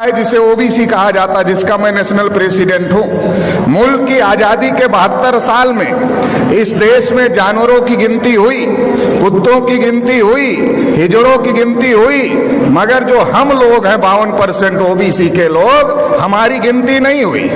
जिसे ओबीसी कहा जाता, जिसका मैं नेशनल प्रेसिडेंट हूं। मुल्क की आजादी के 72 साल में इस देश में जानवरों की गिनती हुई, कुत्तों की गिनती हुई, हिजड़ों की गिनती हुई, मगर जो हम लोग हैं 52% ओबीसी के लोग, हमारी गिनती नहीं हुई।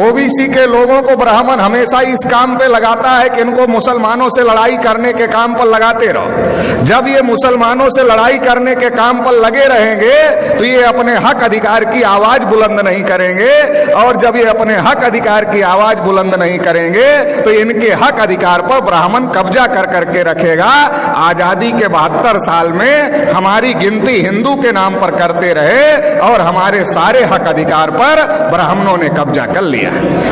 ओबीसी के लोगों को ब्राह्मण हमेशा इस काम पे लगाता है कि इनको मुसलमानों से लड़ाई करने के काम पर लगाते रहो। जब ये मुसलमानों से लड़ाई करने के काम पर लगे रहेंगे तो ये अपने हक अधिकार की आवाज बुलंद नहीं करेंगे, और जब ये अपने हक अधिकार की आवाज बुलंद नहीं करेंगे तो इनके हक अधिकार पर ब्राह्मण कब्जा कर करके रखेगा। आजादी के 72 साल में हमारी गिनती हिंदू के नाम पर करते रहे और हमारे सारे हक अधिकार पर ब्राह्मणों ने कब्जा कर लिया।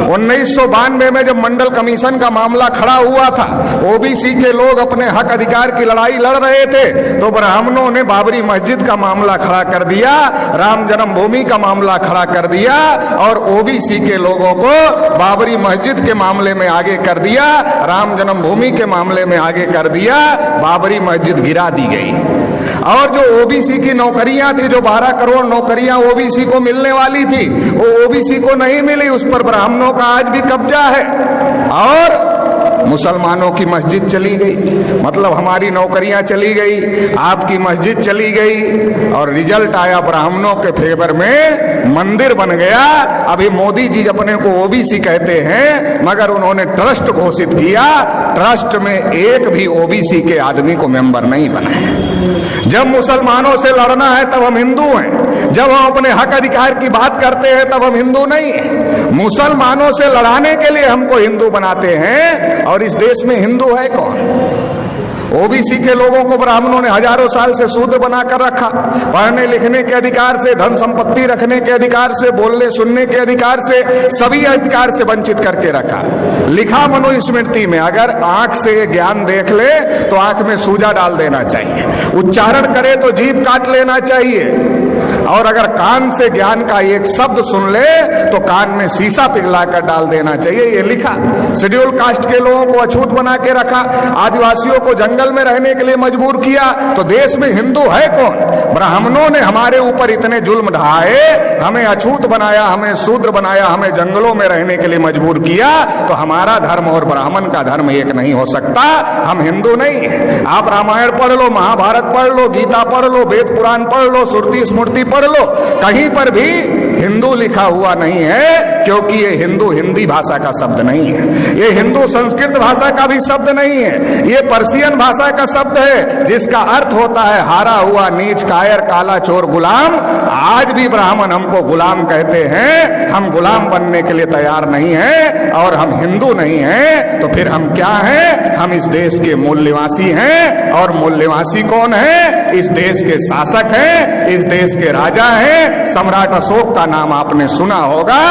1992 में जब मंडल कमीशन का मामला खड़ा हुआ था, ओबीसी के लोग अपने हक अधिकार की लड़ाई लड़ रहे थे, तो ब्राह्मणों ने बाबरी मस्जिद का मामला खड़ा कर दिया, राम जन्मभूमि का मामला खड़ा कर दिया, और ओबीसी के लोगों को बाबरी मस्जिद के मामले में आगे कर दिया, राम जन्मभूमि के मामले में आगे कर दिया। बाबरी मस्जिद गिरा दी गई। और जो ओबीसी की नौकरियां थी, जो 12 करोड़ नौकरियां ओबीसी को मिलने वाली थी, वो ओबीसी को नहीं मिली, उस पर ब्राह्मणों का आज भी कब्जा है। और मुसलमानों की मस्जिद चली गई, मतलब हमारी नौकरियां चली गई, आपकी मस्जिद चली गई, और रिजल्ट आया ब्राह्मणों के फेवर में, मंदिर बन गया। अभी मोदी जी अपने को ओबीसी कहते हैं, मगर उन्होंने ट्रस्ट घोषित किया, ट्रस्ट में एक भी ओबीसी के आदमी को मेंबर नहीं बनाए। जब मुसलमानों से लड़ना है तब हम हिंदू हैं, जब हम अपने हक अधिकार की बात करते हैं तब हम हिंदू नहीं हैं। मुसलमानों से लड़ाने के लिए हमको हिंदू बनाते हैं, और इस देश में हिंदू है कौन? ओबीसी के लोगों को ब्राह्मणों ने हजारों साल से शूद्र बनाकर रखा, पढ़ने लिखने के अधिकार से, धन संपत्ति रखने के अधिकार से, बोलने सुनने के अधिकार से, सभी अधिकार से वंचित करके रखा। लिखा मनुस्मृति में, अगर आंख से ज्ञान देख ले तो आंख में सूजा डाल देना चाहिए, उच्चारण करे तो जीभ काट लेना चाहिए, और अगर कान से ज्ञान का एक शब्द सुन ले तो कान में शीशा पिघलाकर डाल देना चाहिए, ये लिखा। शेड्यूल कास्ट के लोगों को अछूत बना के रखा, आदिवासियों को जंगल में रहने के लिए मजबूर किया, तो देश में हिंदू है कौन? ब्राह्मणों ने हमारे ऊपर इतने जुल्म ढाए, हमें अछूत बनाया, हमें शूद्र बनाया, हमें जंगलों में रहने के लिए मजबूर किया, तो हमारा धर्म और ब्राह्मण का धर्म एक नहीं हो सकता। हम हिंदू नहीं है। आप रामायण पढ़ लो, महाभारत पढ़ लो, गीता पढ़ लो, वेद पुराण पढ़ लो, श्रुति स्मृति पढ़ लो, कहीं पर भी हिंदू लिखा हुआ नहीं है, क्योंकि ये हिंदू हिंदी भाषा का शब्द नहीं है, ये हिंदू संस्कृत भाषा का भी शब्द नहीं है, ये पर्शियन भाषा का शब्द है, जिसका अर्थ होता है हारा हुआ, नीच, कायर, काला, चोर, गुलाम। आज भी ब्राह्मण हमको गुलाम कहते हैं, हम गुलाम बनने के लिए तैयार नहीं है, और हम हिंदू नहीं हैं, तो फिर हम क्या हैं? हम इस देश के मूल निवासी हैं, और मूल निवासी कौन है? इस देश के शासक हैं, इस देश के राजा हैं। सम्राट अशोक का नाम आपने सुना होगा,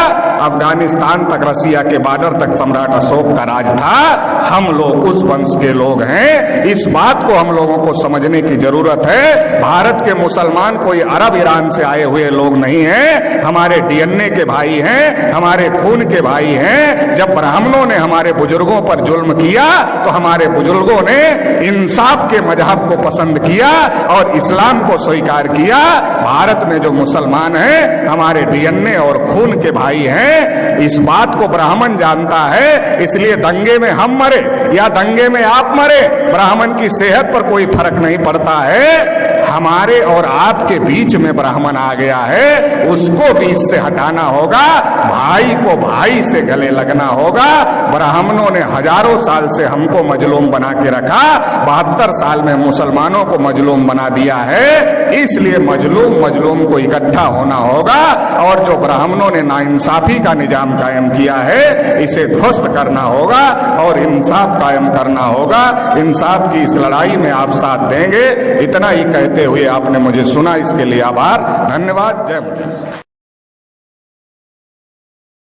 अफगानिस्तान तक, रसिया के बॉर्डर तक सम्राट अशोक का राज था। हम लोग उस वंश के लोग हैं, इस बात को हम लोगों को समझने की जरूरत है। भारत के मुसलमान कोई अरब ईरान से आए हुए लोग नहीं हैं, हमारे डीएनए के भाई हैं, हमारे खून के भाई हैं। जब ब्राह्मणों ने हमारे बुजुर्गों पर जुल्म किया तो हमारे बुजुर्गों ने इंसाफ के मजहब को पसंद किया और इस्लाम को स्वीकार किया। भारत में जो मुसलमान हैं हमारे डीएनए और खून के भाई हैं, इस बात को ब्राह्मण जानता है। इसलिए दंगे में हम मरे या दंगे में आप मरे, ब्राह्मण की सेहत पर कोई फर्क नहीं पड़ता है। हमारे और आपके बीच में ब्राह्मण आ गया है, उसको बीच से हटाना होगा, भाई को भाई से गले लगना होगा। ब्राह्मणों ने हजारों साल से हमको मजलूम बना के रखा, 72 साल में मुसलमानों को मजलूम बना दिया है। इसलिए मजलूम को इकट्ठा होना होगा, और जो ब्राह्मणों ने नाइंसाफी का निजाम कायम किया है, इसे ध्वस्त करना होगा और इंसाफ कायम करना होगा। इंसाफ की इस लड़ाई में आप साथ देंगे, इतना ही कहते हुए आपने मुझे सुना, इसके लिए आभार, धन्यवाद। जय मुनि।